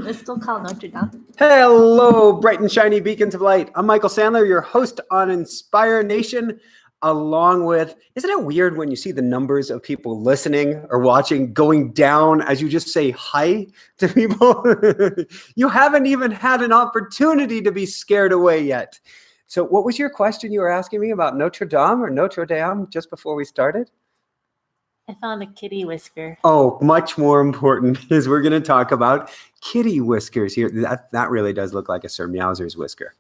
It's still called Notre-Dame. Hello, bright and shiny beacons of light. I'm Michael Sandler, your host on Inspire Nation, along with, isn't it weird when you see the numbers of people listening or watching going down as you just say hi to people? You haven't even had an opportunity to be scared away yet. So what was your question you were asking me about Notre Dame or Notre Dame just before we started? I found a kitty whisker. Oh, much more important is we're going to talk about kitty whiskers here. That really does look like a Sir Meowser's whisker.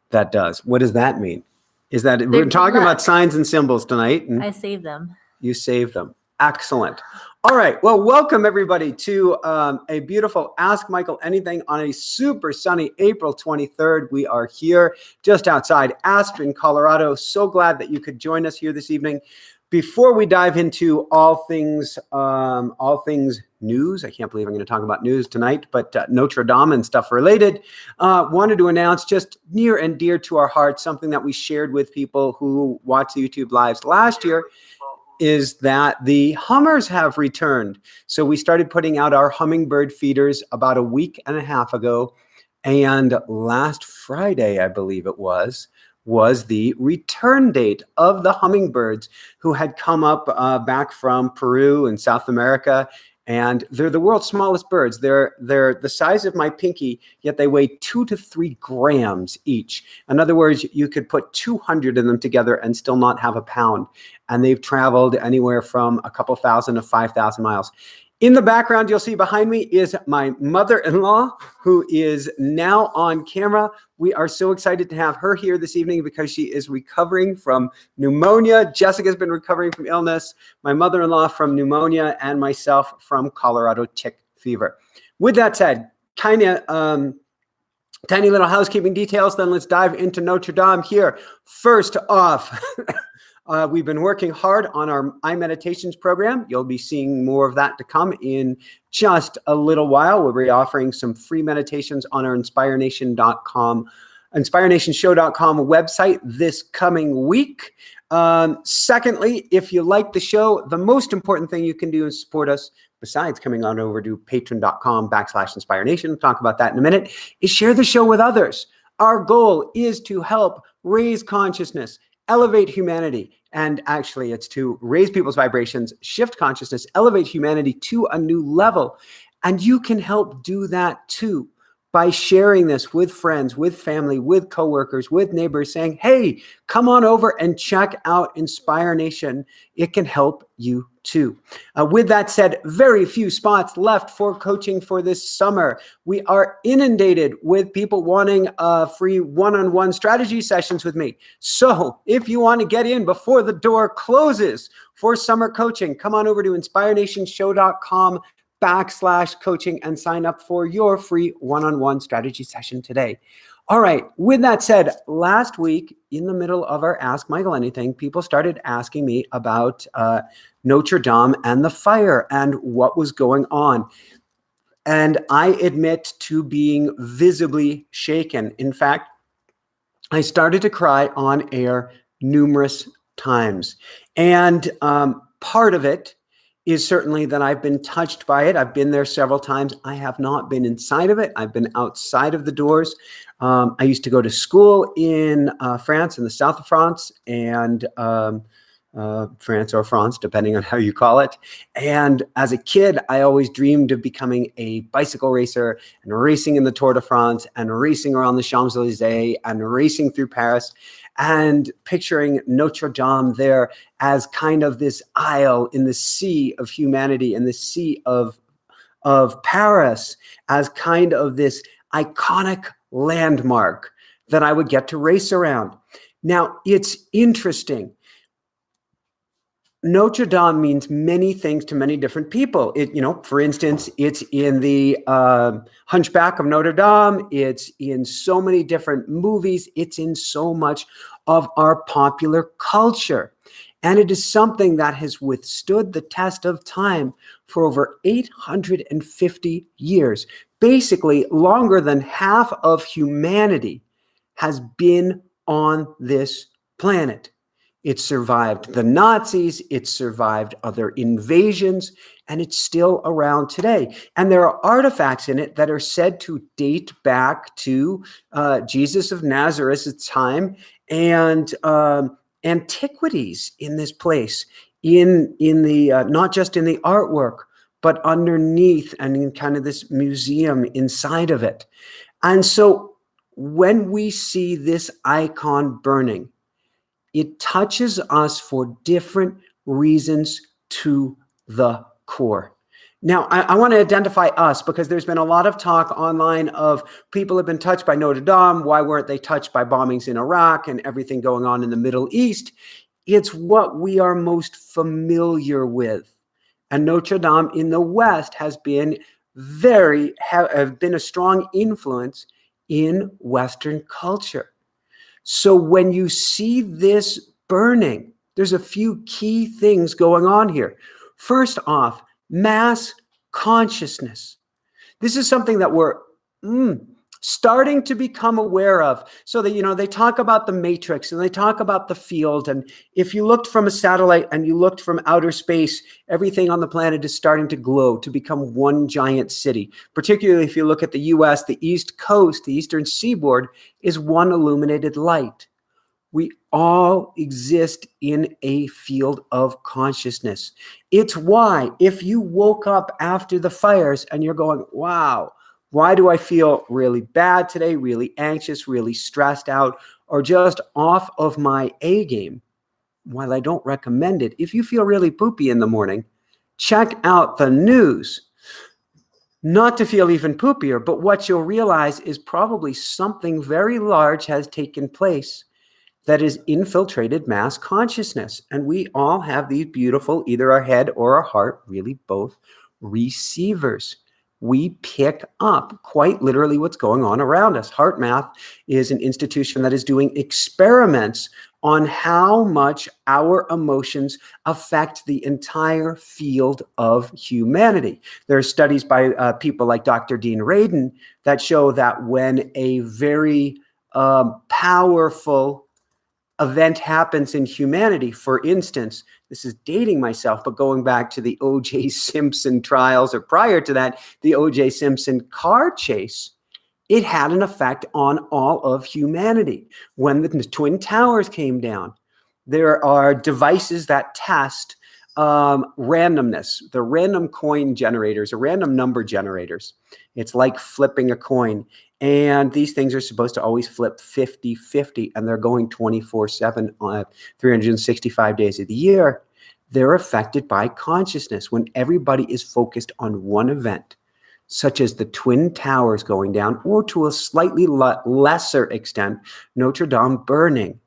That does. What does that mean? Is that we're talking about signs and symbols tonight? And I saved them. You saved them. Excellent. All right. Well, welcome everybody to a beautiful Ask Michael Anything on a super sunny April 23rd. We are here just outside Aspen, Colorado. So glad that you could join us here this evening. Before we dive into all things news, I can't believe I'm going to talk about news tonight, but Notre Dame and stuff related, wanted to announce just near and dear to our hearts, something that we shared with people who watched the YouTube lives last year, is that the Hummers have returned. So we started putting out our hummingbird feeders about a week and a half ago, and last Friday, I believe it was the return date of the hummingbirds who had come up back from Peru and South America. And they're the world's smallest birds. They're the size of my pinky, yet they weigh 2 to 3 grams each. In other words, you could put 200 of them together and still not have a pound. And they've traveled anywhere from a couple thousand to 5,000 miles. In the background, you'll see behind me is my mother-in-law, who is now on camera. We are so excited to have her here this evening because she is recovering from pneumonia. Jessica's been recovering from illness, my mother-in-law from pneumonia, and myself from Colorado tick fever. With that said, tiny little housekeeping details, then let's dive into Notre Dame here. First off, we've been working hard on our iMeditations program. You'll be seeing more of that to come in just a little while. We'll be offering some free meditations on our inspiranationshow.com website this coming week. Secondly, if you like the show, the most important thing you can do is support us, besides coming on over to patreon.com/inspiranation, we'll talk about that in a minute, is share the show with others. Our goal is to help raise consciousness, elevate humanity, and actually it's to raise people's vibrations, shift consciousness, elevate humanity to a new level. And you can help do that too by sharing this with friends, with family, with coworkers, with neighbors, saying, hey, come on over and check out Inspire Nation. It can help you too. With that said, very few spots left for coaching for this summer. We are inundated with people wanting free one-on-one strategy sessions with me. So if you want to get in before the door closes for summer coaching, come on over to inspirationsshow.com/coaching and sign up for your free one-on-one strategy session today. All right. With that said, last week, in the middle of our Ask Michael Anything, people started asking me about Notre Dame and the fire and what was going on. And I admit to being visibly shaken. In fact, I started to cry on air numerous times. And part of it is certainly that I've been touched by it. I've been there several times. I have not been inside of it. I've been outside of the doors. I used to go to school in France, in the south of France, and France or France, depending on how you call it. And as a kid, I always dreamed of becoming a bicycle racer and racing in the Tour de France and racing around the Champs-Élysées and racing through Paris and picturing Notre Dame there as kind of this isle in the sea of humanity, in the sea of Paris, as kind of this iconic landmark that I would get to race around. Now, it's interesting. Notre Dame means many things to many different people. For instance, it's in the Hunchback of Notre Dame. It's in so many different movies. It's in so much of our popular culture. And it is something that has withstood the test of time for over 850 years. Basically, longer than half of humanity has been on this planet. It survived the Nazis, it survived other invasions, and it's still around today. And there are artifacts in it that are said to date back to Jesus of Nazareth's time and antiquities in this place, in the not just in the artwork, but underneath and in kind of this museum inside of it. And so when we see this icon burning, it touches us for different reasons to the core. Now, I want to identify us because there's been a lot of talk online of people have been touched by Notre-Dame. Why weren't they touched by bombings in Iraq and everything going on in the Middle East? It's what we are most familiar with. And Notre-Dame in the West has been have been a strong influence in Western culture. So when you see this burning, there's a few key things going on here. First off, mass consciousness. This is something that we're starting to become aware of. So that, they talk about the matrix and they talk about the field. And if you looked from a satellite and you looked from outer space, everything on the planet is starting to glow, to become one giant city. Particularly if you look at the US, the East Coast, the Eastern Seaboard is one illuminated light. We all exist in a field of consciousness. It's why if you woke up after the fires and you're going, wow, why do I feel really bad today, really anxious, really stressed out, or just off of my A game? While I don't recommend it, if you feel really poopy in the morning, check out the news. Not to feel even poopier, but what you'll realize is probably something very large has taken place that has infiltrated mass consciousness. And we all have these beautiful, either our head or our heart, really both, receivers. We pick up quite literally what's going on around us. HeartMath is an institution that is doing experiments on how much our emotions affect the entire field of humanity. There are studies by people like Dr. Dean Radin that show that when a very powerful event happens in humanity, for instance, this is dating myself, but going back to the O.J. Simpson trials, or prior to that, the O.J. Simpson car chase, it had an effect on all of humanity. When the Twin Towers came down, there are devices that test randomness, the random coin generators, or random number generators. It's like flipping a coin. And these things are supposed to always flip 50-50, and they're going 24/7 on 365 days of the year. They're affected by consciousness when everybody is focused on one event, such as the Twin Towers going down, or to a slightly lesser extent, Notre-Dame burning.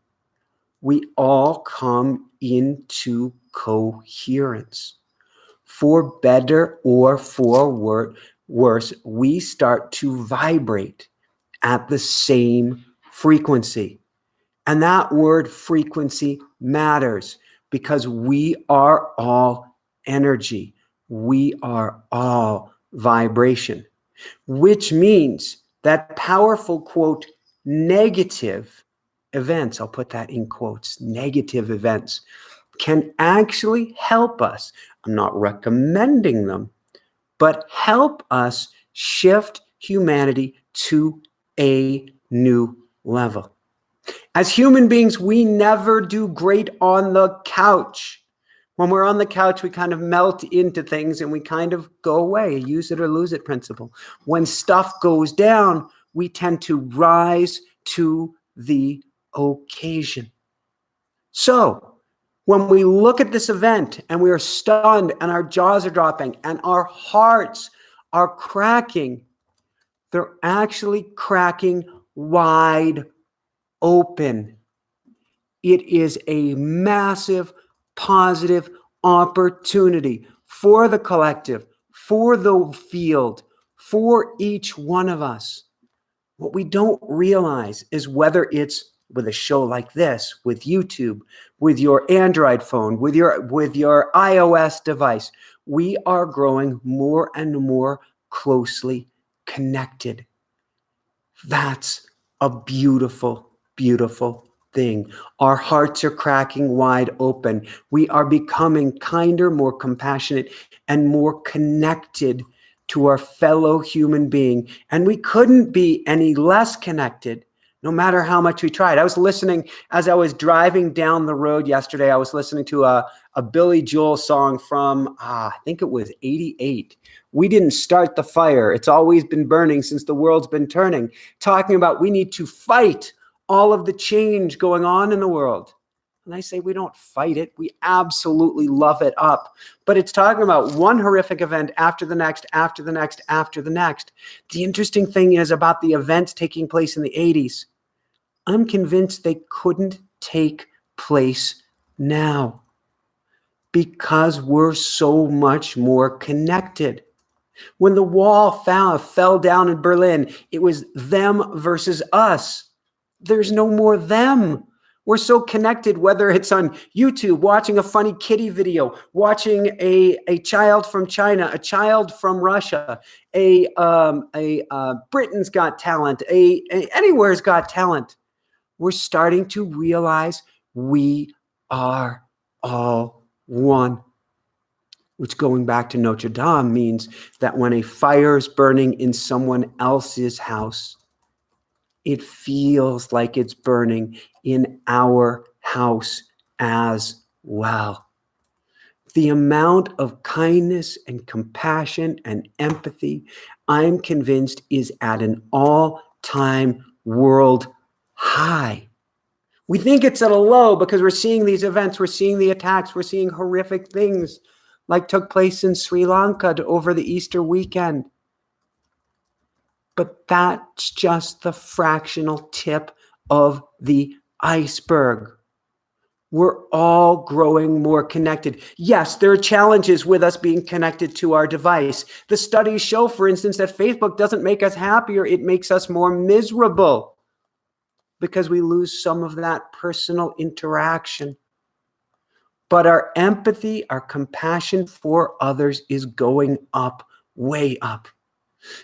We all come into coherence. For better or for worse, we start to vibrate at the same frequency. And that word frequency matters because we are all energy. We are all vibration, which means that powerful, quote, negative events, I'll put that in quotes, negative events, can actually help us. I'm not recommending them, but help us shift humanity to a new level. As human beings, we never do great on the couch. When we're on the couch, we kind of melt into things and we kind of go away, use it or lose it principle. When stuff goes down, we tend to rise to the occasion. So, when we look at this event and we are stunned and our jaws are dropping and our hearts are cracking, they're actually cracking wide open. It is a massive positive opportunity for the collective, for the field, for each one of us. What we don't realize is whether it's with a show like this, with YouTube, with your Android phone, with your iOS device, we are growing more and more closely connected. That's a beautiful, beautiful thing. Our hearts are cracking wide open. We are becoming kinder, more compassionate, and more connected to our fellow human being. And we couldn't be any less connected no matter how much we tried. I was listening as I was driving down the road yesterday. I was listening to a Billy Joel song from, I think it was 88. We didn't start the fire. It's always been burning since the world's been turning. Talking about we need to fight all of the change going on in the world. And I say we don't fight it. We absolutely love it up. But it's talking about one horrific event after the next, after the next, after the next. The interesting thing is about the events taking place in the 80s. I'm convinced they couldn't take place now because we're so much more connected. When the wall fell down in Berlin, it was them versus us. There's no more them. We're so connected, whether it's on YouTube, watching a funny kitty video, watching a child from China, a child from Russia, a Britain's Got Talent, anywhere's got talent. We're starting to realize we are all one. Which, going back to Notre-Dame, means that when a fire is burning in someone else's house, it feels like it's burning in our house as well. The amount of kindness and compassion and empathy, I'm convinced, is at an all-time world high. We think it's at a low because we're seeing these events, we're seeing the attacks, we're seeing horrific things like took place in Sri Lanka over the Easter weekend. But that's just the fractional tip of the iceberg. We're all growing more connected. Yes, there are challenges with us being connected to our device. The studies show, for instance, that Facebook doesn't make us happier, it makes us more miserable because we lose some of that personal interaction. But our empathy, our compassion for others is going up, way up.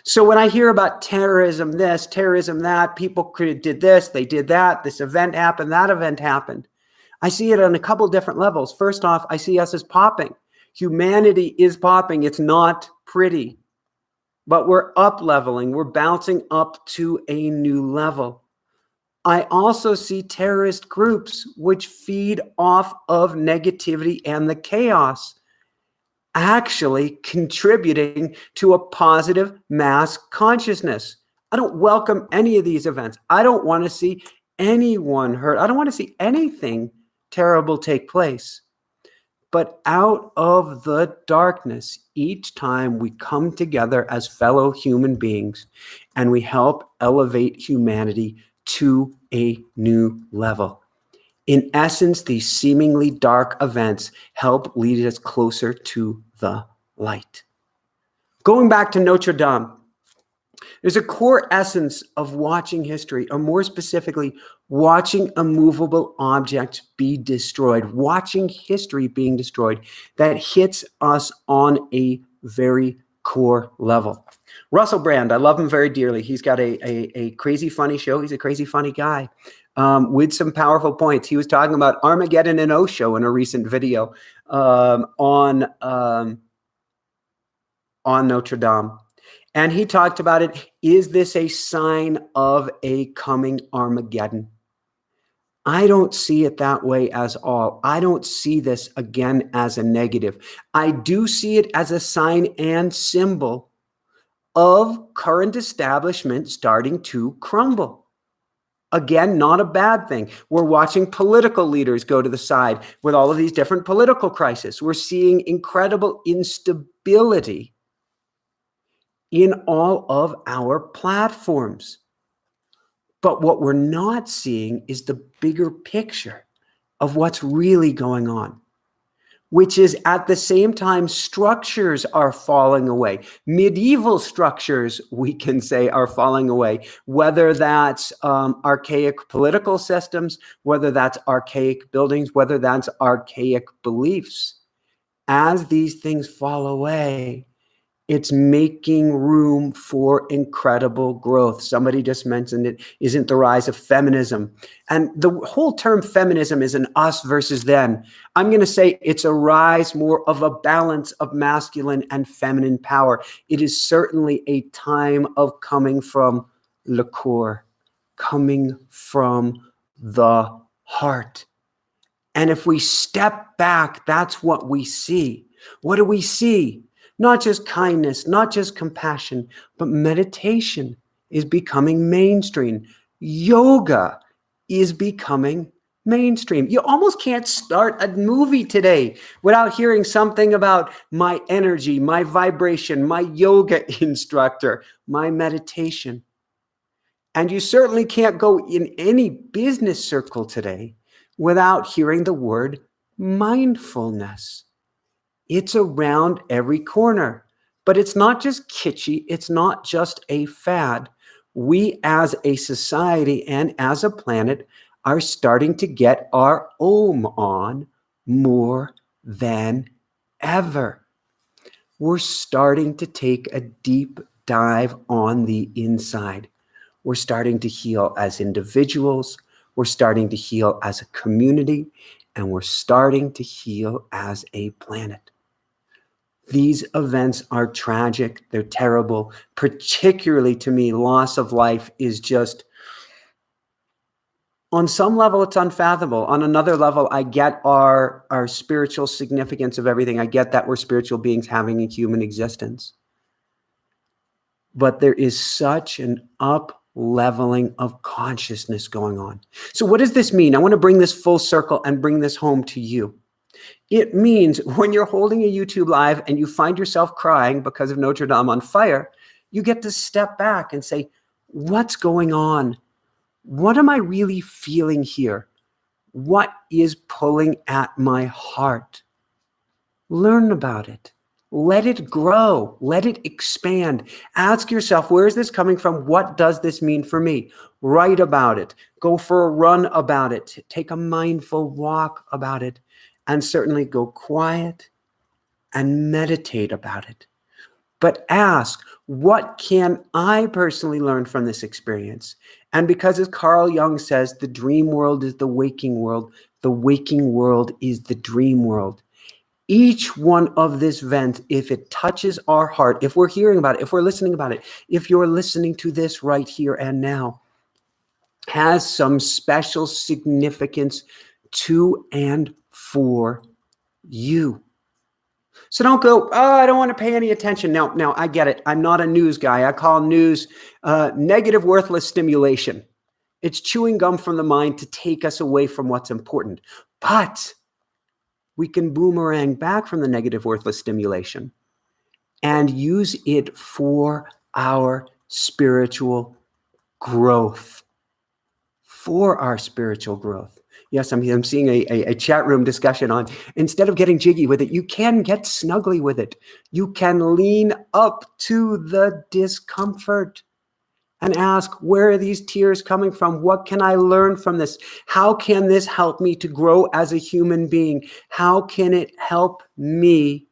So when I hear about terrorism this, terrorism that, people did this, they did that, this event happened, that event happened, I see it on a couple different levels. First off, I see us as popping. Humanity is popping. It's not pretty, but we're up leveling. We're bouncing up to a new level. I also see terrorist groups which feed off of negativity and the chaos, actually contributing to a positive mass consciousness. I don't welcome any of these events. I don't want to see anyone hurt. I don't want to see anything terrible take place. But out of the darkness, each time we come together as fellow human beings and we help elevate humanity to a new level. In essence, these seemingly dark events help lead us closer to the light. Going back to Notre-Dame, there's a core essence of watching history, or more specifically, watching a movable object be destroyed, watching history being destroyed, that hits us on a very core level. Russell Brand, I love him very dearly. He's got a crazy funny show. He's a crazy funny guy with some powerful points. He was talking about Armageddon and Osho in a recent video on Notre-Dame. And he talked about it. Is this a sign of a coming Armageddon? I don't see it that way as all. I don't see this again as a negative. I do see it as a sign and symbol of current establishment starting to crumble. Again, not a bad thing. We're watching political leaders go to the side with all of these different political crises. We're seeing incredible instability in all of our platforms. But what we're not seeing is the bigger picture of what's really going on, which is at the same time structures are falling away. Medieval structures, we can say, are falling away, whether that's archaic political systems, whether that's archaic buildings, whether that's archaic beliefs. As these things fall away, It's making room for incredible growth. Somebody just mentioned it isn't the rise of feminism. And the whole term feminism is an us versus them. I'm going to say it's a rise more of a balance of masculine and feminine power. It is certainly a time of coming from le corps, coming from the heart. And if we step back, that's what we see. What do we see? Not just kindness, not just compassion, but meditation is becoming mainstream. Yoga is becoming mainstream. You almost can't start a movie today without hearing something about my energy, my vibration, my yoga instructor, my meditation. And you certainly can't go in any business circle today without hearing the word mindfulness. It's around every corner, but it's not just kitschy. It's not just a fad. We as a society and as a planet are starting to get our ohm on more than ever. We're starting to take a deep dive on the inside. We're starting to heal as individuals. We're starting to heal as a community, and we're starting to heal as a planet. These events are tragic. They're terrible. Particularly to me, loss of life is just, on some level, it's unfathomable. On another level, I get our spiritual significance of everything. I get that we're spiritual beings having a human existence. But there is such an up-leveling of consciousness going on. So what does this mean? I want to bring this full circle and bring this home to you. It means when you're holding a YouTube live and you find yourself crying because of Notre Dame on fire, you get to step back and say, what's going on? What am I really feeling here? What is pulling at my heart? Learn about it. Let it grow. Let it expand. Ask yourself, where is this coming from? What does this mean for me? Write about it. Go for a run about it. Take a mindful walk about it. And certainly go quiet and meditate about it. But ask, what can I personally learn from this experience? And because, as Carl Jung says, the dream world is the waking world is the dream world. Each one of these events, if it touches our heart, if we're hearing about it, if we're listening about it, if you're listening to this right here and now, has some special significance to and for you. So don't go, oh, I don't want to pay any attention. Now I get it. I'm not a news guy. I call news negative, worthless stimulation. It's chewing gum from the mind to take us away from what's important. But we can boomerang back from the negative, worthless stimulation and use it for our spiritual growth. For our spiritual growth. Yes, I'm seeing a chat room discussion on, instead of getting jiggy with it, you can get snuggly with it. You can lean up to the discomfort and ask, where are these tears coming from? What can I learn from this? How can this help me to grow as a human being? How can it help me?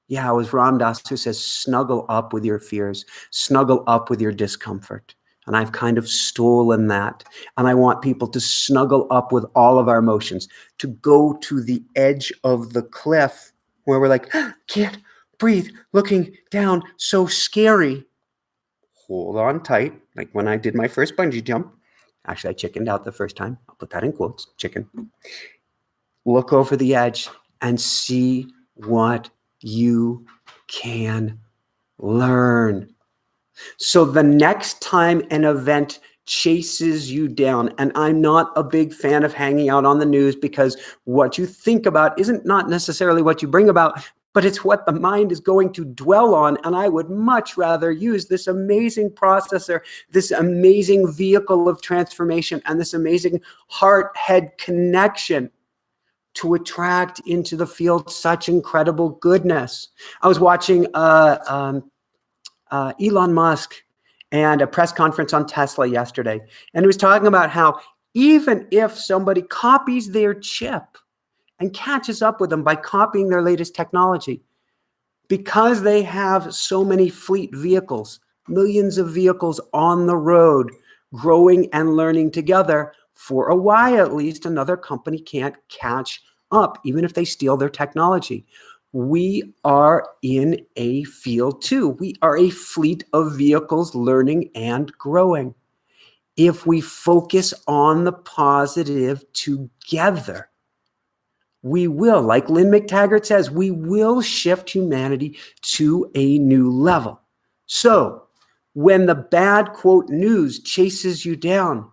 Yeah, it was Ram Dass who says, snuggle up with your fears, snuggle up with your discomfort. And I've kind of stolen that. And I want people to snuggle up with all of our emotions, to go to the edge of the cliff where we're like, can't breathe, looking down, so scary. Hold on tight. Like when I did my first bungee jump. Actually, I chickened out the first time. I'll put that in quotes, chicken. Look over the edge and see what you can learn. So the next time an event chases you down, and I'm not a big fan of hanging out on the news because what you think about isn't not necessarily what you bring about, but it's what the mind is going to dwell on. And I would much rather use this amazing processor, this amazing vehicle of transformation, and this amazing heart-head connection to attract into the field such incredible goodness. I was watching Elon Musk and a press conference on Tesla yesterday. And he was talking about how even if somebody copies their chip and catches up with them by copying their latest technology, because they have so many fleet vehicles, millions of vehicles on the road, growing and learning together, for a while at least, another company can't catch up, even if they steal their technology. We are in a field too. We are a fleet of vehicles learning and growing. If we focus on the positive together, we will, like Lynn McTaggart says, we will shift humanity to a new level. So when the bad, quote, news chases you down,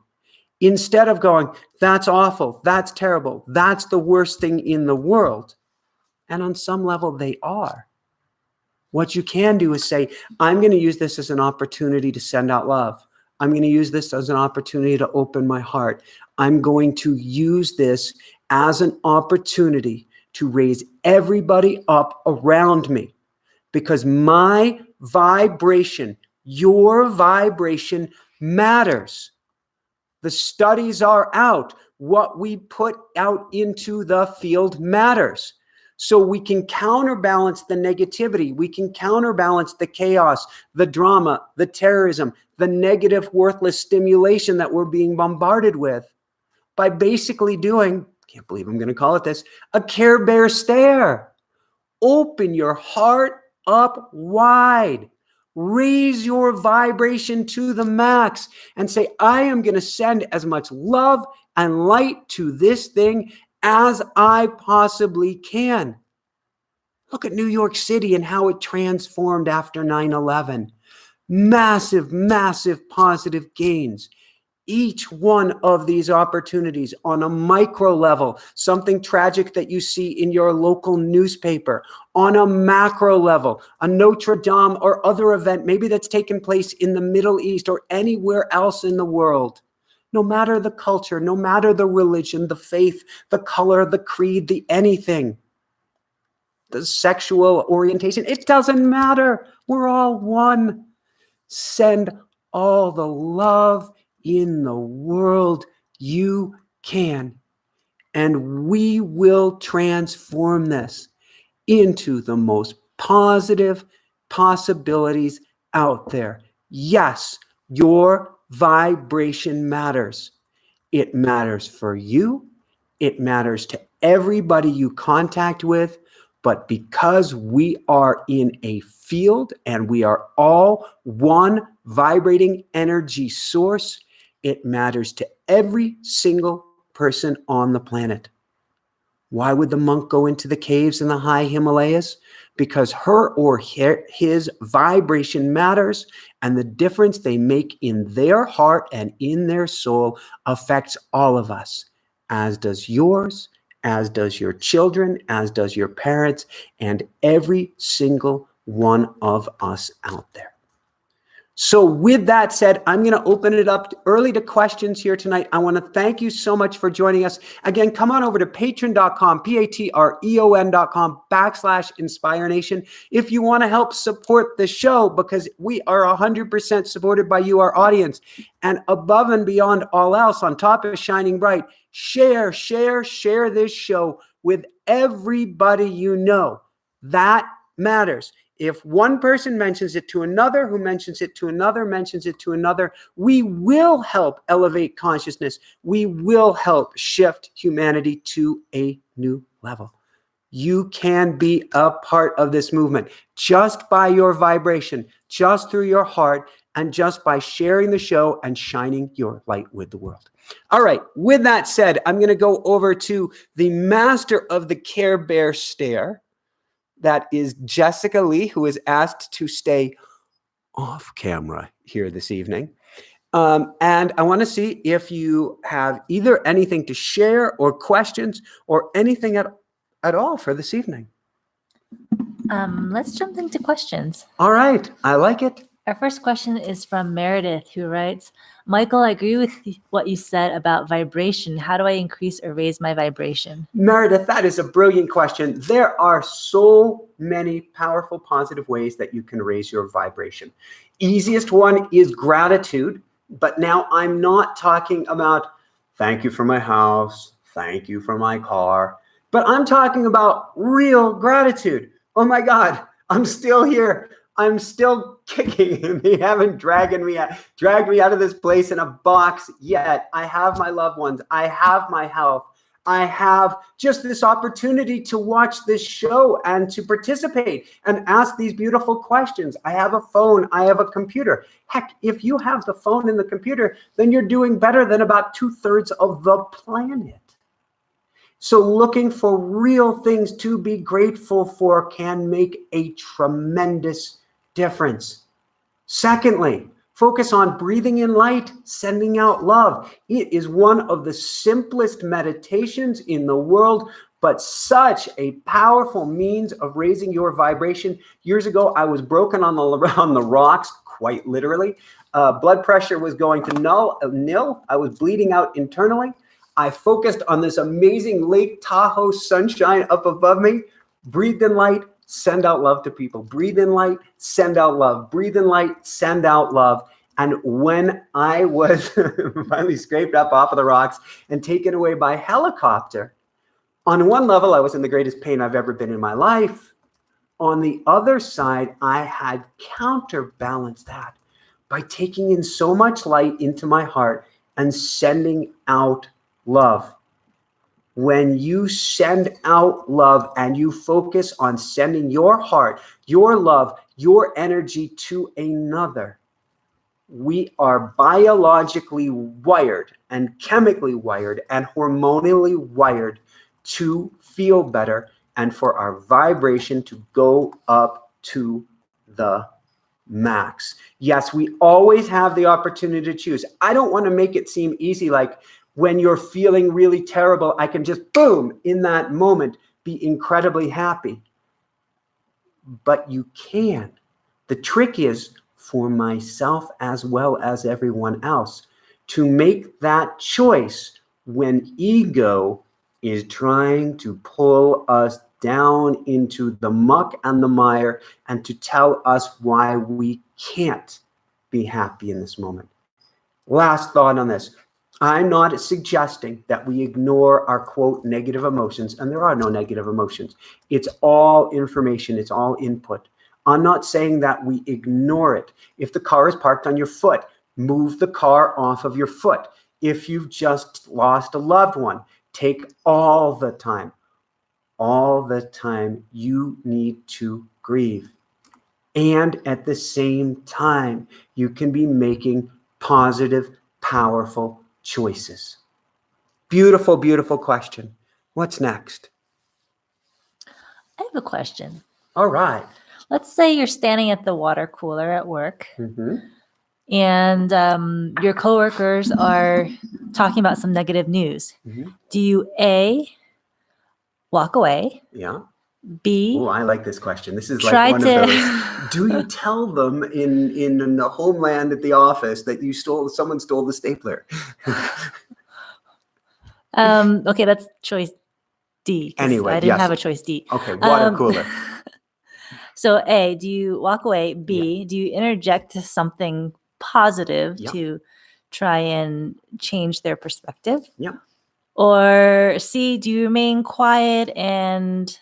instead of going, that's awful, that's terrible, that's the worst thing in the world, and on some level they are, what you can do is say, I'm going to use this as an opportunity to send out love. I'm going to use this as an opportunity to open my heart. I'm going to use this as an opportunity to raise everybody up around me, because my vibration, your vibration matters. The studies are out. What we put out into the field matters. So we can counterbalance the negativity. We can counterbalance the chaos, the drama, the terrorism, the negative, worthless stimulation that we're being bombarded with by basically doing, can't believe I'm going to call it this, a Care Bear stare. Open your heart up wide. Raise your vibration to the max and say, I am going to send as much love and light to this thing as I possibly can. Look at New York City and how it transformed after 9/11. Massive, massive positive gains. Each one of these opportunities on a micro level, something tragic that you see in your local newspaper, on a macro level, a Notre-Dame or other event, maybe that's taken place in the Middle East or anywhere else in the world. No matter the culture, no matter the religion, the faith, the color, the creed, the anything, the sexual orientation, it doesn't matter. We're all one. Send all the love in the world you can, and we will transform this into the most positive possibilities out there. Yes, your vibration matters. It matters for you. It matters to everybody you contact with. But because we are in a field and we are all one vibrating energy source, it matters to every single person on the planet. Why would the monk go into the caves in the high Himalayas? Because her or his vibration matters, and the difference they make in their heart and in their soul affects all of us, as does yours, as does your children, as does your parents, and every single one of us out there. So with that said, I'm going to open it up early to questions here tonight. I want to thank you so much for joining us. Again, come on over to patreon.com, patreon.com/InspireNation. If you want to help support the show, because we are 100% supported by you, our audience. And above and beyond all else, on top of shining bright, share this show with everybody you know. That matters. If one person mentions it to another, who mentions it to another, mentions it to another, we will help elevate consciousness. We will help shift humanity to a new level. You can be a part of this movement just by your vibration, just through your heart, and just by sharing the show and shining your light with the world. All right, with that said, I'm going to go over to the master of the Care Bear stare. That is Jessica Lee, who is asked to stay off camera here this evening. And I want to see if you have either anything to share or questions or anything at all for this evening. Let's jump into questions. All right. I like it. Our first question is from Meredith, who writes, Michael, I agree with what you said about vibration. How do I increase or raise my vibration? Meredith, that is a brilliant question. There are so many powerful, positive ways that you can raise your vibration. Easiest one is gratitude. But now I'm not talking about thank you for my house, thank you for my car, but I'm talking about real gratitude. Oh my God, I'm still here. I'm still kicking, and they haven't dragged me out of this place in a box yet. I have my loved ones. I have my health. I have just this opportunity to watch this show and to participate and ask these beautiful questions. I have a phone. I have a computer. Heck, if you have the phone and the computer, then you're doing better than about 2/3 of the planet. So looking for real things to be grateful for can make a tremendous difference. Secondly, focus on breathing in light, sending out love. It is one of the simplest meditations in the world, but such a powerful means of raising your vibration. Years ago, I was broken on the rocks, quite literally. Blood pressure was going to nil. I was bleeding out internally. I focused on this amazing Lake Tahoe sunshine up above me, breathed in light, send out love to people. Breathe in light, send out love. Breathe in light, send out love. And when I was finally scraped up off of the rocks and taken away by helicopter, on one level, I was in the greatest pain I've ever been in my life. On the other side, I had counterbalanced that by taking in so much light into my heart and sending out love. When you send out love and you focus on sending your heart, your love, your energy to another, we are biologically wired and chemically wired and hormonally wired to feel better and for our vibration to go up to the max. Yes, we always have the opportunity to choose. I don't want to make it seem easy, like when you're feeling really terrible, I can just, boom, in that moment, be incredibly happy. But you can. The trick is, for myself as well as everyone else, to make that choice when ego is trying to pull us down into the muck and the mire and to tell us why we can't be happy in this moment. Last thought on this. I'm not suggesting that we ignore our, quote, negative emotions, and there are no negative emotions. It's all information. It's all input. I'm not saying that we ignore it. If the car is parked on your foot, move the car off of your foot. If you've just lost a loved one, take all the time you need to grieve. And at the same time, you can be making positive, powerful choices. Beautiful, beautiful question. What's next? I have a question. All right. Let's say you're standing at the water cooler at work, and your coworkers are talking about some negative news. Do you A, walk away? Yeah. B, oh, I like this question. This is like try one to of those. Do you tell them in the homeland at the office that someone stole the stapler? Okay, that's choice D. Anyway, I didn't yes. have a choice D. Okay, water cooler. So A, do you walk away? B, do you interject something positive to try and change their perspective? Yeah. Or C, do you remain quiet and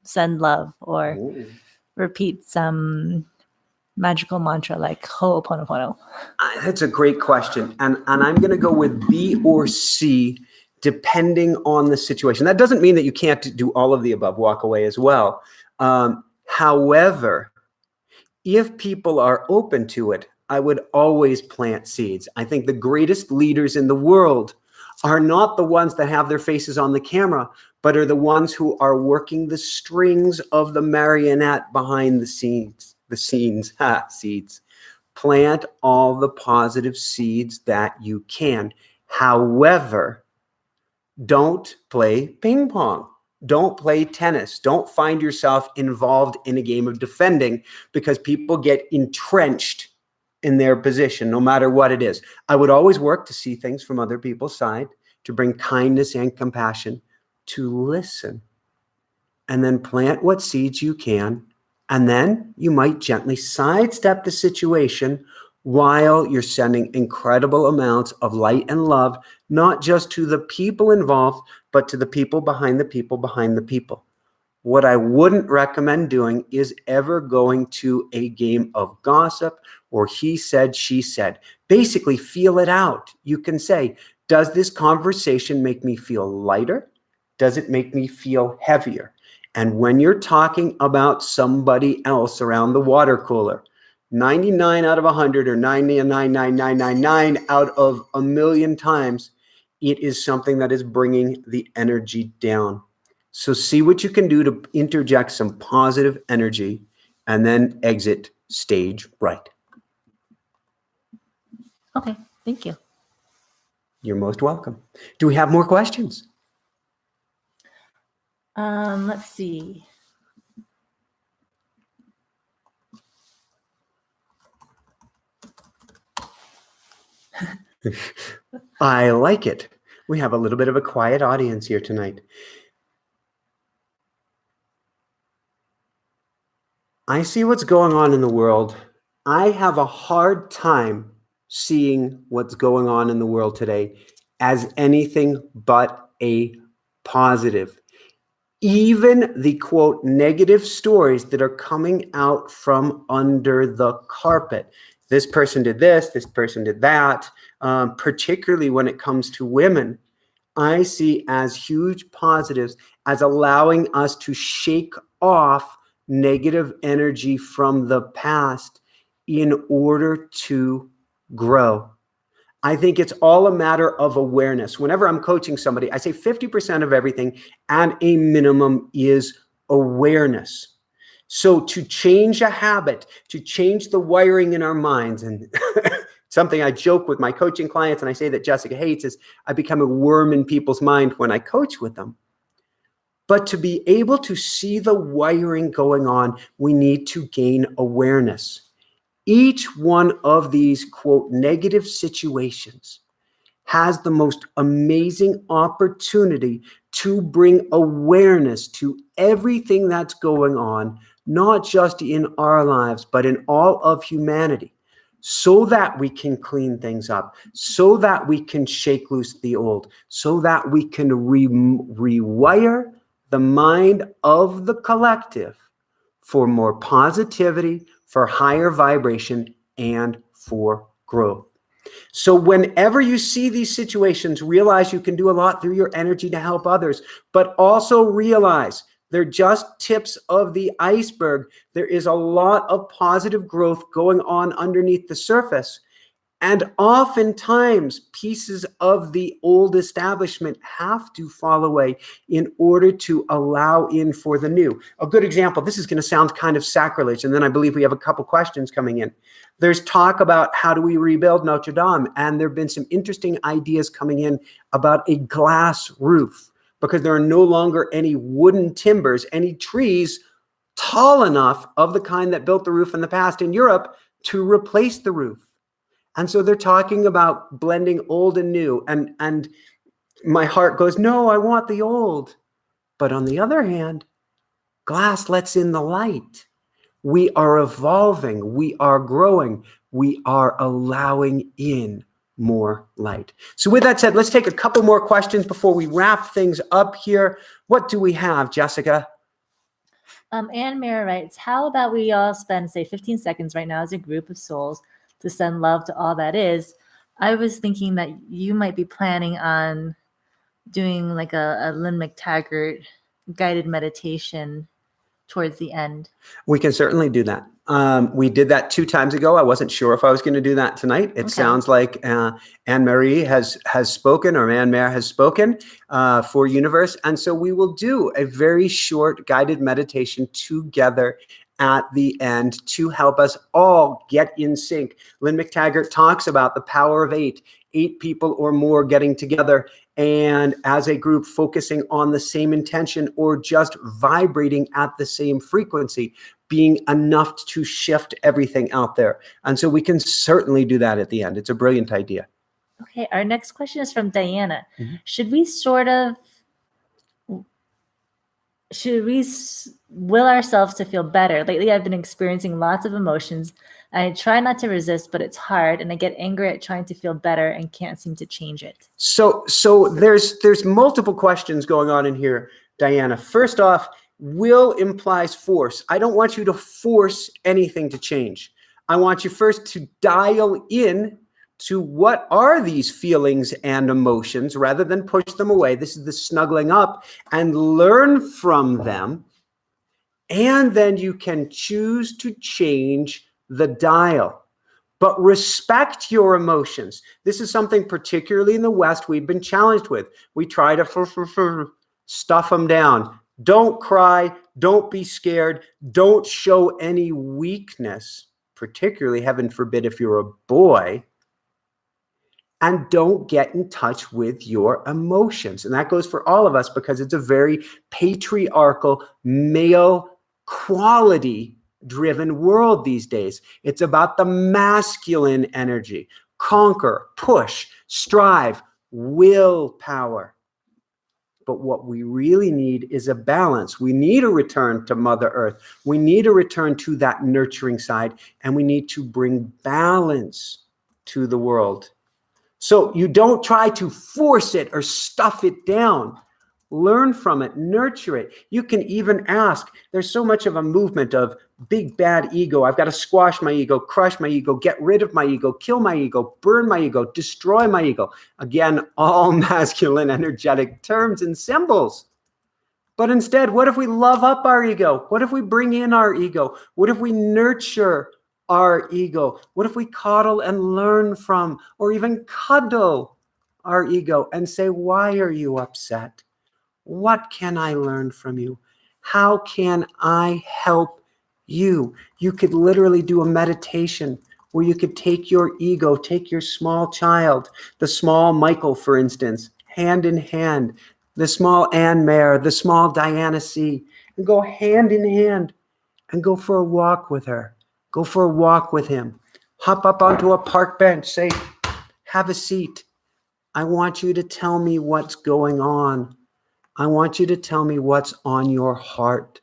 send love or repeat some magical mantra like Ho'oponopono? That's a great question. And I'm going to go with B or C, depending on the situation. That doesn't mean that you can't do all of the above, walk away as well. However, if people are open to it, I would always plant seeds. I think the greatest leaders in the world are not the ones that have their faces on the camera, but are the ones who are working the strings of the marionette behind the scenes. Seeds. Plant all the positive seeds that you can. However, don't play ping pong. Don't play tennis. Don't find yourself involved in a game of defending, because people get entrenched in their position, no matter what it is. I would always work to see things from other people's side, to bring kindness and compassion, to listen, and then plant what seeds you can. And then you might gently sidestep the situation while you're sending incredible amounts of light and love, not just to the people involved, but to the people behind the people behind the people. What I wouldn't recommend doing is ever going to a game of gossip or he said, she said. Basically, feel it out. You can say, does this conversation make me feel lighter? Does it make me feel heavier? And when you're talking about somebody else around the water cooler, 99 out of 100 or 99.99999 out of a million times, it is something that is bringing the energy down. So see what you can do to interject some positive energy and then exit stage right. Okay, thank you. You're most welcome. Do we have more questions? Let's see. I like it. We have a little bit of a quiet audience here tonight. I see what's going on in the world. I have a hard time seeing what's going on in the world today as anything but a positive. Even the quote negative stories that are coming out from under the carpet. This person did this person did that, particularly when it comes to women, I see as huge positives as allowing us to shake off negative energy from the past in order to grow. I think it's all a matter of awareness. Whenever I'm coaching somebody, I say 50% of everything at a minimum is awareness. So to change a habit, to change the wiring in our minds, and something I joke with my coaching clients and I say that Jessica hates is I become a worm in people's mind when I coach with them. But to be able to see the wiring going on, we need to gain awareness. Each one of these, quote, negative situations has the most amazing opportunity to bring awareness to everything that's going on, not just in our lives, but in all of humanity, so that we can clean things up, so that we can shake loose the old, so that we can rewire the mind of the collective for more positivity, for higher vibration, and for growth. So whenever you see these situations, realize you can do a lot through your energy to help others, but also realize they're just tips of the iceberg. There is a lot of positive growth going on underneath the surface. And oftentimes, pieces of the old establishment have to fall away in order to allow in for the new. A good example, this is going to sound kind of sacrilege, and then I believe we have a couple questions coming in. There's talk about how do we rebuild Notre-Dame, and there have been some interesting ideas coming in about a glass roof, because there are no longer any wooden timbers, any trees tall enough of the kind that built the roof in the past in Europe to replace the roof. And so they're talking about blending old and new. And my heart goes, no, I want the old. But on the other hand, glass lets in the light. We are evolving. We are growing. We are allowing in more light. So with that said, let's take a couple more questions before we wrap things up here. What do we have, Jessica? Anne Mara writes, how about we all spend, say, 15 seconds right now as a group of souls to send love to all that is. I was thinking that you might be planning on doing like a Lynn McTaggart guided meditation towards the end. We can certainly do that. We did that 2 times ago. I wasn't sure if I was going to do that tonight. It sounds like Anne-Marie has spoken, or Anne-Mare has spoken for Universe. And so we will do a very short guided meditation together at the end to help us all get in sync. Lynn McTaggart talks about the power of 8 people or more getting together and as a group focusing on the same intention or just vibrating at the same frequency being enough to shift everything out there. And so we can certainly do that at the end. It's a brilliant idea. Okay, our next question is from Diana. Mm-hmm. Should we will ourselves to feel better? Lately, I've been experiencing lots of emotions. I try not to resist, but it's hard, and I get angry at trying to feel better and can't seem to change it. So there's multiple questions going on in here, Diana. First off, Will implies force. I don't want you to force anything to change. I want you first to dial in to what are these feelings and emotions rather than push them away. This is the snuggling up, and learn from them. And then you can choose to change the dial. But respect your emotions. This is something particularly in the West we've been challenged with. We try to stuff them down. Don't cry. Don't be scared. Don't show any weakness, particularly, heaven forbid, if you're a boy. And don't get in touch with your emotions. And that goes for all of us because it's a very patriarchal, male quality driven world these days. It's about the masculine energy. Conquer, push, strive, willpower. But what we really need is a balance. We need a return to Mother Earth. We need a return to that nurturing side, and we need to bring balance to the world. So you don't try to force it or stuff it down. Learn from it, nurture it. You can even ask. There's so much of a movement of big bad ego. I've got to squash my ego, crush my ego, get rid of my ego, kill my ego, burn my ego, destroy my ego. Again, all masculine energetic terms and symbols. But instead, what if we love up our ego? What if we bring in our ego? What if we nurture our ego? What if we coddle and learn from, or even cuddle our ego and say, why are you upset? What can I learn from you? How can I help you? You could literally do a meditation where you could take your ego, take your small child, the small Michael, for instance, hand in hand, the small Anne Mare, the small Diana C., and go hand in hand and go for a walk with her. Go for a walk with him. Hop up onto a park bench. Say, have a seat. I want you to tell me what's going on. I want you to tell me what's on your heart.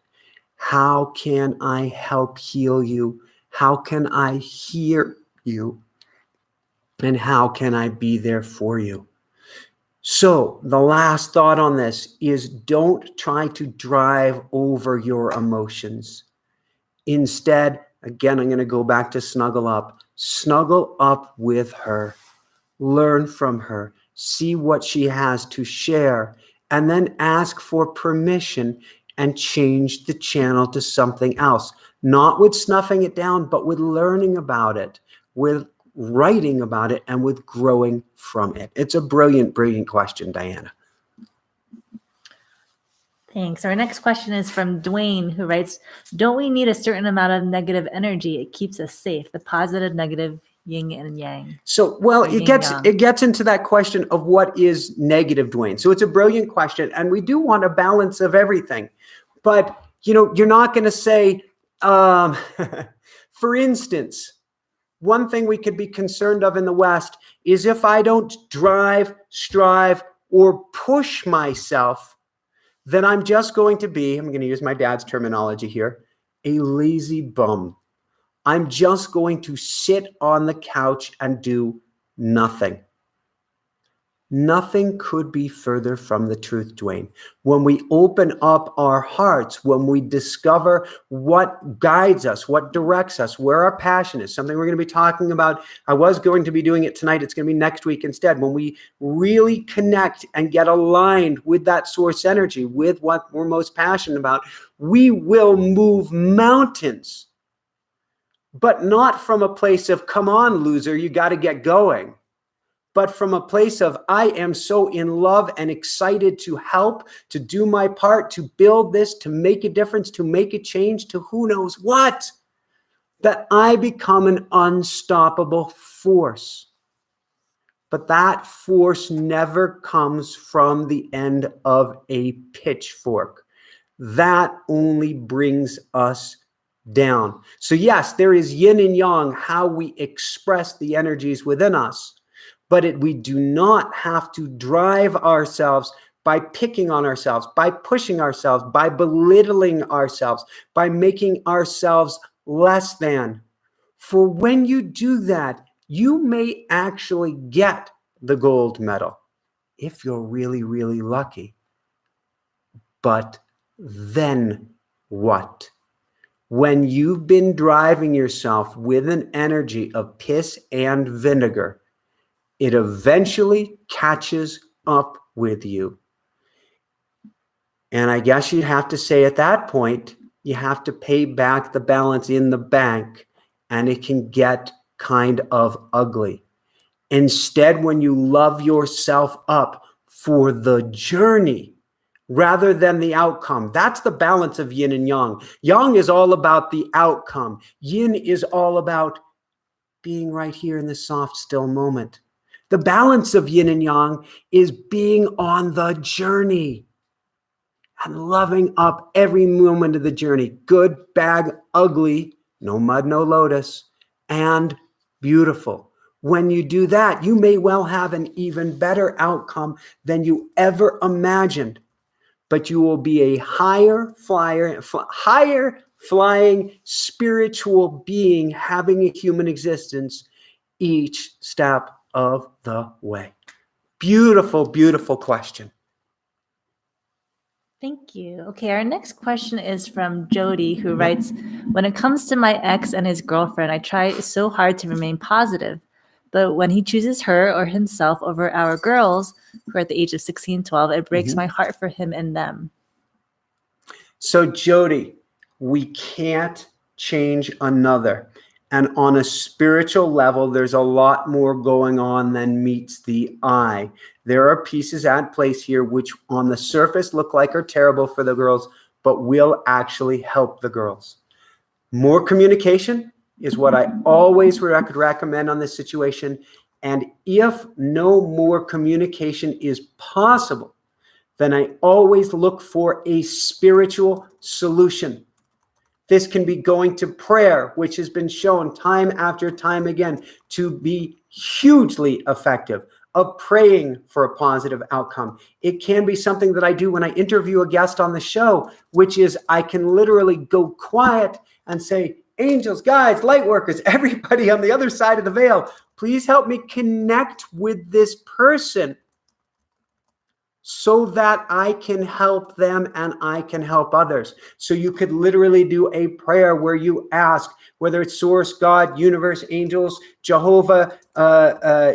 How can I help heal you? How can I hear you? And how can I be there for you? So the last thought on this is don't try to drive over your emotions. Instead, again, I'm going to go back to snuggle up. Snuggle up with her. Learn from her. See what she has to share. And then ask for permission and change the channel to something else. Not with snuffing it down, but with learning about it, with writing about it, and with growing from it. It's a brilliant, brilliant question, Diana. Thanks. Our next question is from Dwayne, who writes, don't we need a certain amount of negative energy? It keeps us safe. The positive, negative, yin and yang. So, well, it gets into that question of what is negative, Dwayne. So it's a brilliant question, and we do want a balance of everything. But, you're not going to say, for instance, one thing we could be concerned of in the West is if I don't drive, strive, or push myself, then I'm just going to be, I'm going to use my dad's terminology here, a lazy bum. I'm just going to sit on the couch and do nothing. Nothing could be further from the truth, Dwayne. When we open up our hearts, when we discover what guides us, what directs us, where our passion is, something we're going to be talking about. I was going to be doing it tonight. It's going to be next week instead. When we really connect and get aligned with that source energy, with what we're most passionate about, we will move mountains. But not from a place of, come on, loser, you got to get going. But from a place of, I am so in love and excited to help, to do my part, to build this, to make a difference, to make a change, to who knows what, that I become an unstoppable force. But that force never comes from the end of a pitchfork. That only brings us down. So yes, there is yin and yang, how we express the energies within us, but we do not have to drive ourselves by picking on ourselves, by pushing ourselves, by belittling ourselves, by making ourselves less than. For when you do that, you may actually get the gold medal if you're really, really lucky. But then what? When you've been driving yourself with an energy of piss and vinegar, it eventually catches up with you. And I guess you'd have to say at that point, you have to pay back the balance in the bank, and it can get kind of ugly. Instead, when you love yourself up for the journey rather than the outcome, that's the balance of yin and yang. Yang is all about the outcome. Yin is all about being right here in the soft, still moment. The balance of yin and yang is being on the journey and loving up every moment of the journey. Good, bad, ugly, no mud, no lotus, and beautiful. When you do that, you may well have an even better outcome than you ever imagined, but you will be a higher flying spiritual being having a human existence each step of the way. Beautiful, beautiful question. Thank you. Okay, our next question is from Jody, who writes, when it comes to my ex and his girlfriend, I try so hard to remain positive. But when he chooses her or himself over our girls, who are at the age of 16, 12, it breaks my heart for him and them. So, Jody, we can't change another. And on a spiritual level, there's a lot more going on than meets the eye. There are pieces at place here which on the surface look like are terrible for the girls, but will actually help the girls. More communication is what I always recommend on this situation. And if no more communication is possible, then I always look for a spiritual solution. This can be going to prayer, which has been shown time after time again to be hugely effective, of praying for a positive outcome. It can be something that I do when I interview a guest on the show, which is I can literally go quiet and say, angels, guides, light workers, everybody on the other side of the veil, please help me connect with this person so that I can help them and I can help others. So you could literally do a prayer where you ask, whether it's source, God, universe, angels, Jehovah,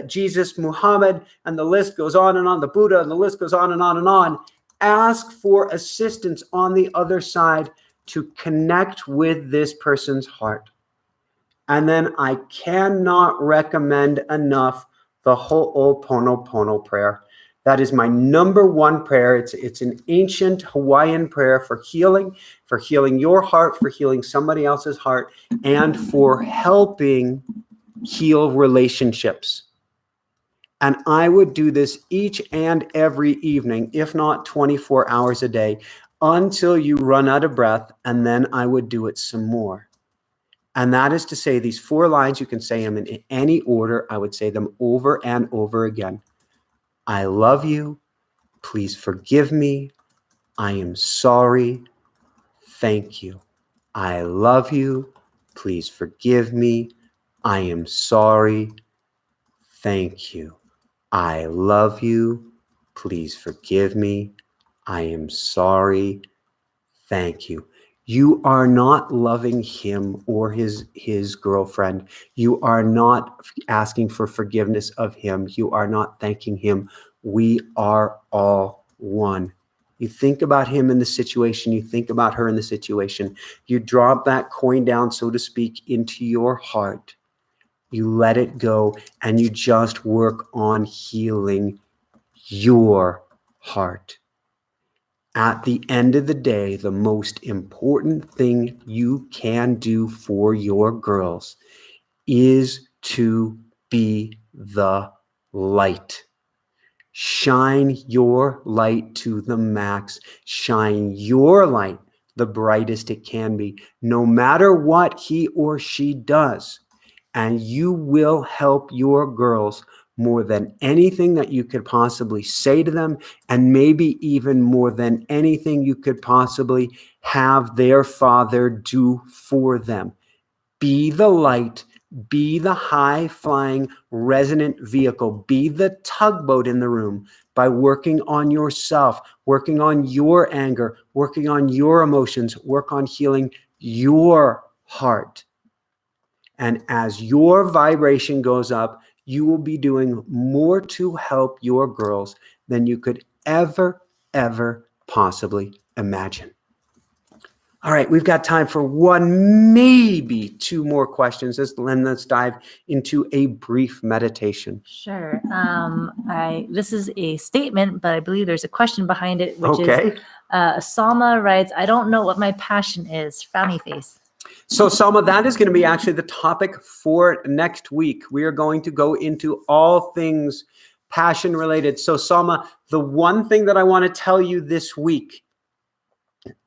Jesus, Muhammad, and the list goes on and on, the Buddha, and the list goes on and on and on. Ask for assistance on the other side to connect with this person's heart. And then I cannot recommend enough the Ho'oponopono prayer. That is my number one prayer. It's an ancient Hawaiian prayer for healing your heart, for healing somebody else's heart, and for helping heal relationships. And I would do this each and every evening, if not 24 hours a day, until you run out of breath, and then I would do it some more. And that is to say, these 4 lines, you can say them in any order. I would say them over and over again. I love you. Please forgive me. I am sorry. Thank you. I love you. Please forgive me. I am sorry. Thank you. I love you. Please forgive me. I am sorry. Thank you. You are not loving him or his girlfriend. You are not asking for forgiveness of him. You are not thanking him. We are all one. You think about him in the situation. You think about her in the situation. You drop that coin down, so to speak, into your heart. You let it go, and you just work on healing your heart. At the end of the day, the most important thing you can do for your girls is to be the light. Shine your light to the max. Shine your light the brightest it can be, no matter what he or she does. And you will help your girls more than anything that you could possibly say to them, and maybe even more than anything you could possibly have their father do for them. Be the light, be the high-flying resonant vehicle, be the tugboat in the room by working on yourself, working on your anger, working on your emotions, work on healing your heart. And as your vibration goes up, you will be doing more to help your girls than you could ever possibly imagine. All right, we've got time for one, maybe two more questions. Let's dive into a brief meditation. Sure. This is a statement, but I believe there's a question behind it, which is Salma writes, I don't know what my passion is. Frowny face. So Salma, that is going to be actually the topic for next week. We are going to go into all things passion related. So Salma, the one thing that I want to tell you this week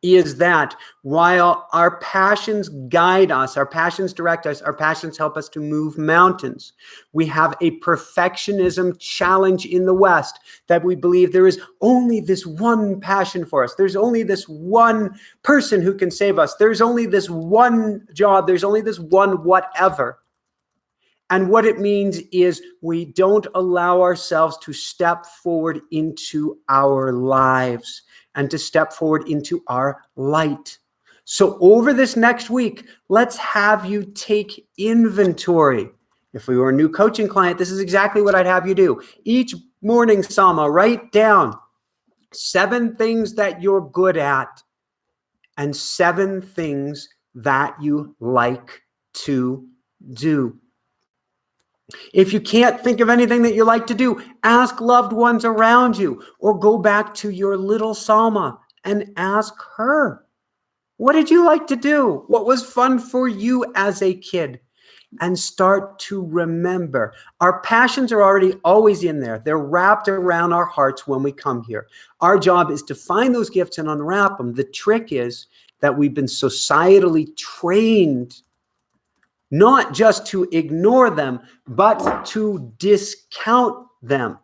is that while our passions guide us, our passions direct us, our passions help us to move mountains, we have a perfectionism challenge in the West that we believe there is only this one passion for us. There's only this one person who can save us. There's only this one job. There's only this one whatever. And what it means is we don't allow ourselves to step forward into our lives and to step forward into our light. So over this next week, let's have you take inventory. If we were a new coaching client, this is exactly what I'd have you do. Each morning, Salma, write down 7 things that you're good at and 7 things that you like to do. If you can't think of anything that you like to do, ask loved ones around you or go back to your little Salma and ask her, what did you like to do? What was fun for you as a kid? And start to remember. Our passions are already always in there. They're wrapped around our hearts when we come here. Our job is to find those gifts and unwrap them. The trick is that we've been societally trained not just to ignore them, but to discount them.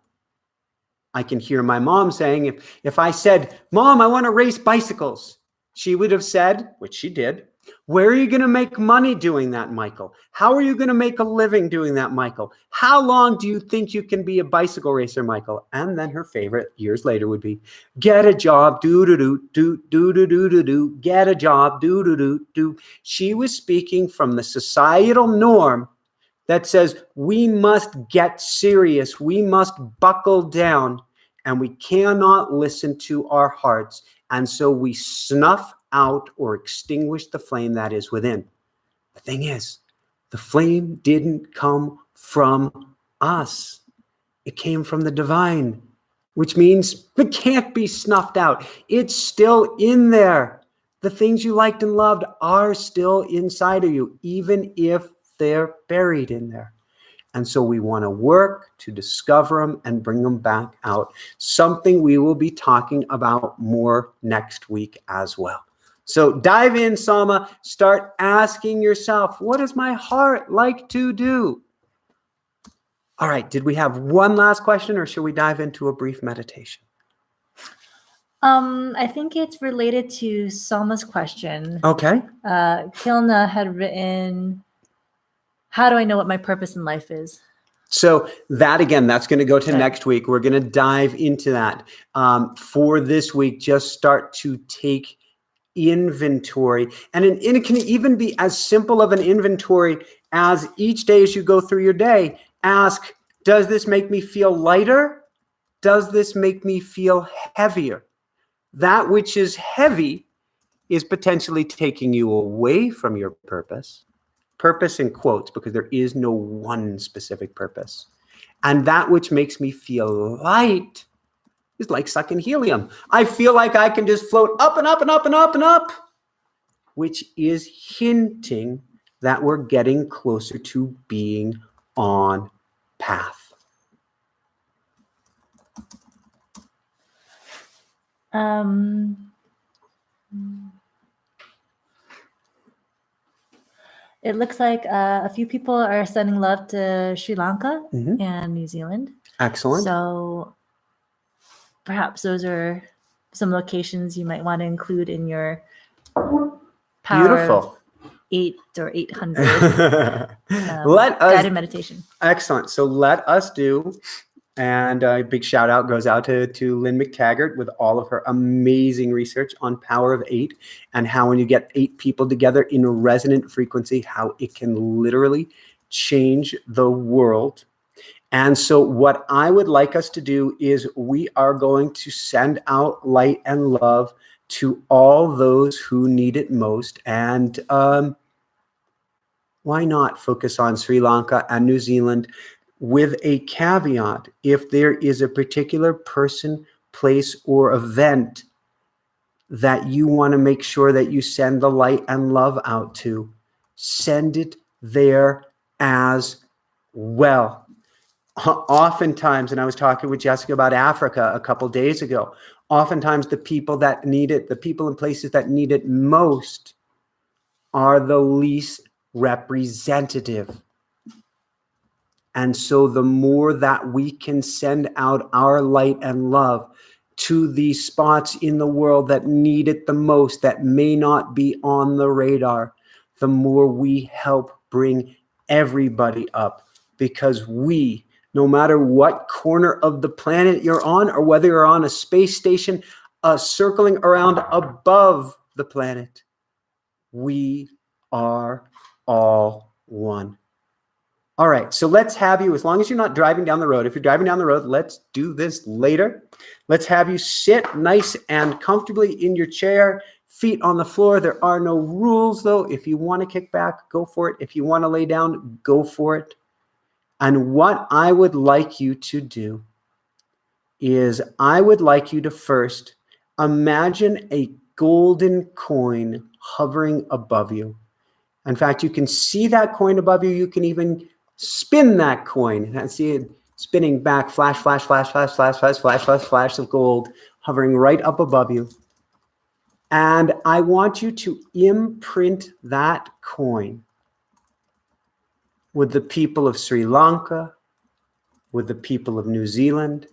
I can hear my mom saying, if I said, Mom, I want to race bicycles, she would have said, which she did, where are you going to make money doing that, Michael? How are you going to make a living doing that, Michael? How long do you think you can be a bicycle racer, Michael? And then her favorite years later would be, get a job, do, get a job, do. She was speaking from the societal norm that says we must get serious, we must buckle down, and we cannot listen to our hearts. And so we snuff out or extinguish the flame that is within. The thing is, the flame didn't come from us. It came from the divine, which means it can't be snuffed out. It's still in there. The things you liked and loved are still inside of you, even if they're buried in there. And so we want to work to discover them and bring them back out. Something we will be talking about more next week as well. So dive in, Salma. Start asking yourself, what does my heart like to do? All right. Did we have one last question or should we dive into a brief meditation? I think it's related to Salma's question. Okay. Kilna had written, how do I know what my purpose in life is? So that, again, that's going to go to next week. We're going to dive into that. For this week, just start to take inventory. And it can even be as simple of an inventory as each day as you go through your day, ask, does this make me feel lighter? Does this make me feel heavier? That which is heavy is potentially taking you away from your purpose. Purpose in quotes, because there is no one specific purpose. And that which makes me feel light is like sucking helium. I feel like I can just float up and up and up and up and up, which is hinting that we're getting closer to being on path. It looks like a few people are sending love to Sri Lanka and New Zealand. Excellent. So perhaps those are some locations you might want to include in your power Beautiful. 8 or 800 guided meditation. Excellent. So let us do And a big shout out goes out to Lynn McTaggart with all of her amazing research on Power of 8 and how when you get 8 people together in a resonant frequency, how it can literally change the world. And so what I would like us to do is we are going to send out light and love to all those who need it most. And why not focus on Sri Lanka and New Zealand with a caveat? If there is a particular person, place, or event that you want to make sure that you send the light and love out to, send it there as well. Oftentimes, and I was talking with Jessica about Africa a couple days ago, oftentimes the people that need it, the people in places that need it most are the least representative. And so the more that we can send out our light and love to these spots in the world that need it the most, that may not be on the radar, the more we help bring everybody up. Because we, no matter what corner of the planet you're on, or whether you're on a space station circling around above the planet, we are all one. All right, so let's have you, as long as you're not driving down the road, if you're driving down the road, let's do this later. Let's have you sit nice and comfortably in your chair, feet on the floor. There are no rules, though. If you want to kick back, go for it. If you want to lay down, go for it. And what I would like you to do is I would like you to first imagine a golden coin hovering above you. In fact, you can see that coin above you. You can even spin that coin and see it spinning back, flash, flash, flash, flash, flash, flash, flash, flash, flash of gold hovering right up above you. And I want you to imprint that coin with the people of Sri Lanka, with the people of New Zealand,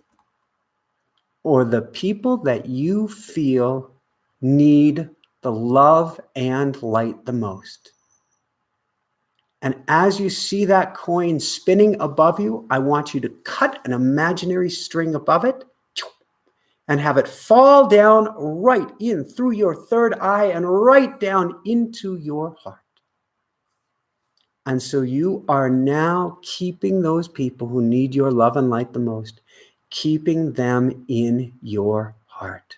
or the people that you feel need the love and light the most. And as you see that coin spinning above you, I want you to cut an imaginary string above it and have it fall down right in through your third eye and right down into your heart. And so you are now keeping those people who need your love and light the most, keeping them in your heart.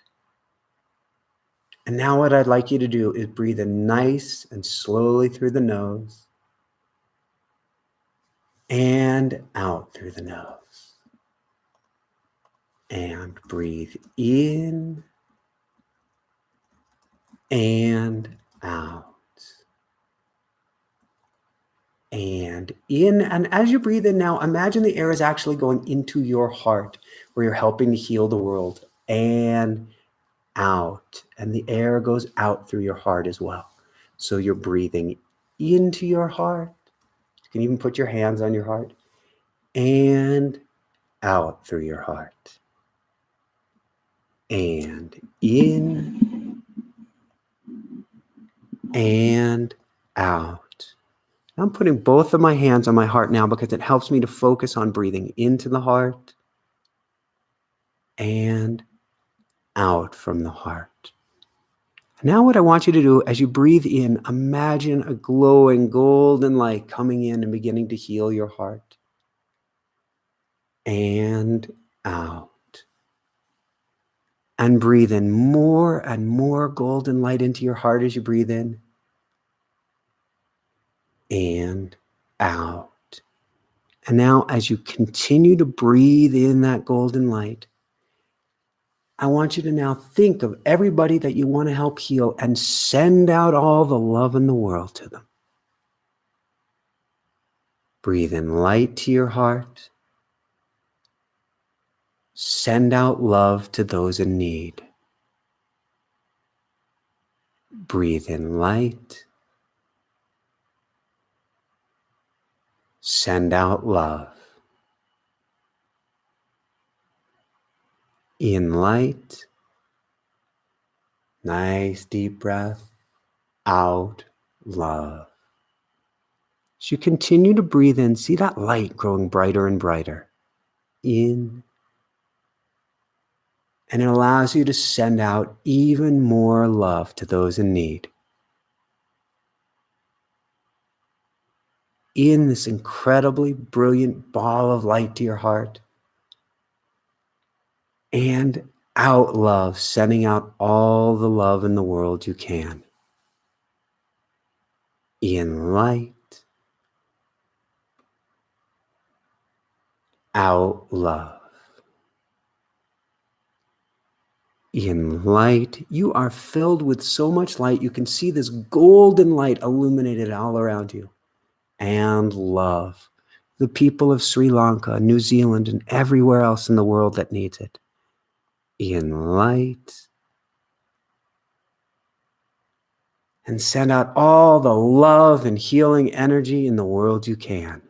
And now what I'd like you to do is breathe in nice and slowly through the nose. And out through the nose. And breathe in and out. And in. And as you breathe in now, imagine the air is actually going into your heart where you're helping to heal the world. And out. And the air goes out through your heart as well. So you're breathing into your heart. You can even put your hands on your heart and out through your heart and in and out. I'm putting both of my hands on my heart now because it helps me to focus on breathing into the heart and out from the heart. Now what I want you to do as you breathe in, imagine a glowing golden light coming in and beginning to heal your heart. And out. And breathe in more and more golden light into your heart as you breathe in. And out. And now as you continue to breathe in that golden light, I want you to now think of everybody that you want to help heal and send out all the love in the world to them. Breathe in light to your heart. Send out love to those in need. Breathe in light. Send out love. In light. Nice deep breath. Out love. As you continue to breathe in, see that light growing brighter and brighter. in. And it allows you to send out even more love to those in need. In this incredibly brilliant ball of light to your heart. And out love, sending out all the love in the world you can. In light. Out love. In light, you are filled with so much light, you can see this golden light illuminated all around you. And love, the people of Sri Lanka, New Zealand, and everywhere else in the world that needs it. In light. And send out all the love and healing energy in the world you can.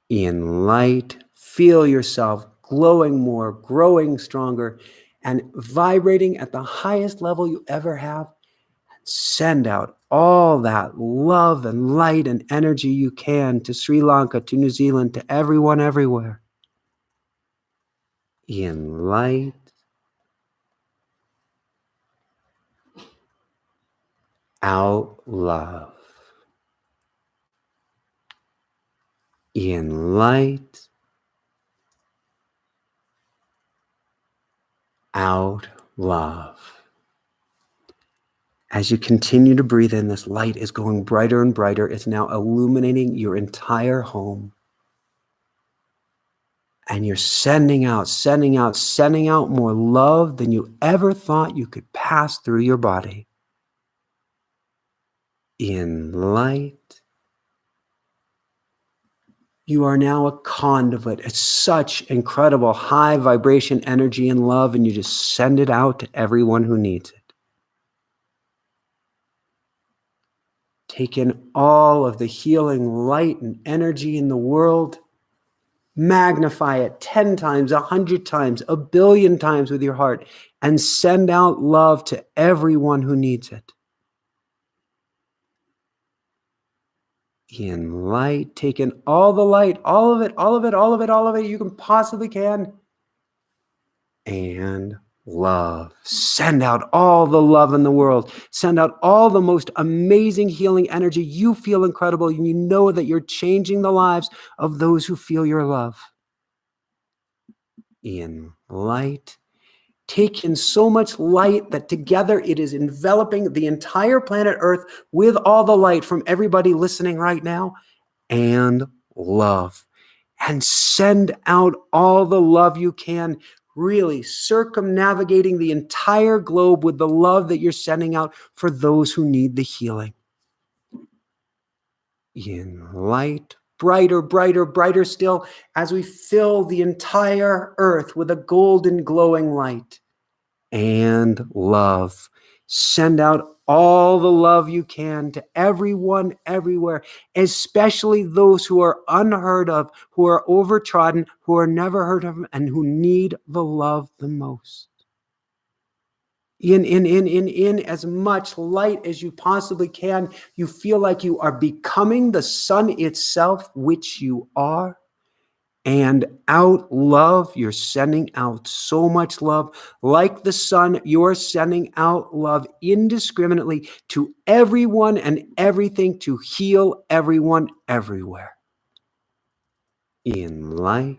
In light, feel yourself glowing more, growing stronger, and vibrating at the highest level you ever have. Send out all that love and light and energy you can to Sri Lanka, to New Zealand, to everyone everywhere. In light. Out love. In light. Out love. As you continue to breathe in, this light is going brighter and brighter. It's now illuminating your entire home. And you're sending out more love than you ever thought you could pass through your body. In light. You are now a conduit. It's such incredible high vibration energy and love, and you just send it out to everyone who needs it. Take in all of the healing light and energy in the world. Magnify it 10 times, 100 times, 1 billion times with your heart, and send out love to everyone who needs it. In light, take in all the light, all of it you can possibly can. And love. Send out all the love in the world. Send out all the most amazing healing energy. You feel incredible, and you know that you're changing the lives of those who feel your love. In light. Take in so much light that together it is enveloping the entire planet Earth with all the light from everybody listening right now. And love. And send out all the love you can, really circumnavigating the entire globe with the love that you're sending out for those who need the healing. In light. Brighter, brighter, brighter still as we fill the entire earth with a golden glowing light. And love. Send out all the love you can to everyone, everywhere, especially those who are unheard of, who are overtrodden, who are never heard of, and who need the love the most. In as much light as you possibly can. You feel like you are becoming the sun itself, which you are. And out love, you're sending out so much love. Like the sun, you're sending out love indiscriminately to everyone and everything to heal everyone everywhere. In light.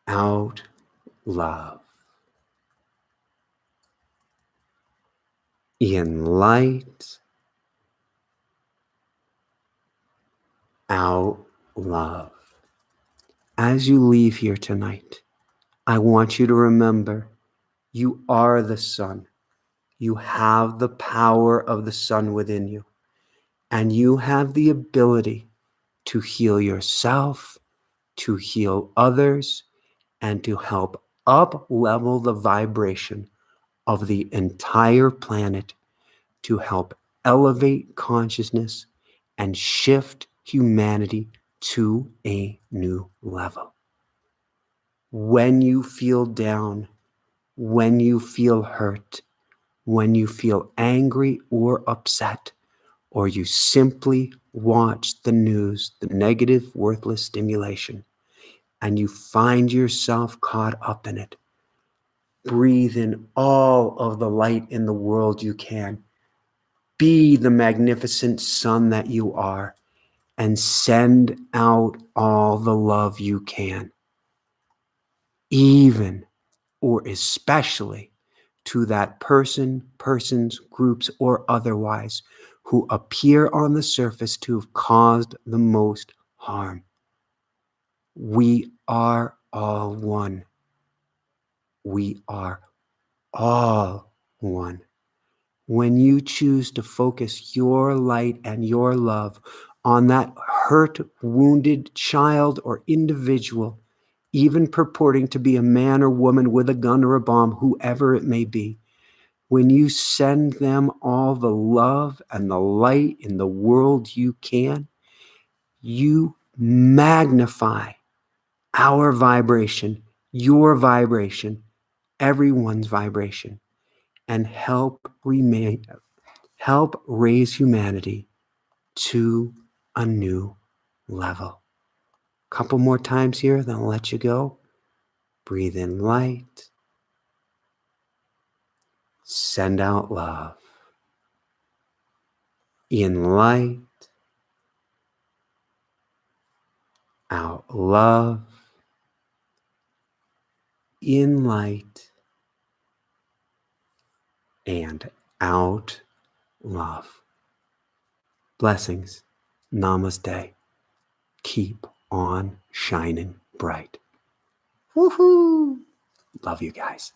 Out love. In light. Out love. As you leave here tonight, I want you to remember you are the sun. You have the power of the sun within you, and you have the ability to heal yourself, to heal others, and to help up-level the vibration of the entire planet, to help elevate consciousness and shift humanity to a new level. When you feel down, when you feel hurt, when you feel angry or upset, or you simply watch the news, the negative, worthless stimulation, and you find yourself caught up in it, breathe in all of the light in the world you can. Be the magnificent sun that you are, and send out all the love you can, even or especially to that persons, groups, or otherwise who appear on the surface to have caused the most harm. We are all one. We are all one. When you choose to focus your light and your love on that hurt, wounded child or individual, even purporting to be a man or woman with a gun or a bomb, whoever it may be, when you send them all the love and the light in the world you can, you magnify our vibration, your vibration, everyone's vibration, and help raise humanity to a new level. Couple more times here, then I'll let you go. Breathe in light. Send out love. In light. Out love. In light. And out love. Blessings. Namaste. Keep on shining bright. Woohoo! Love you guys.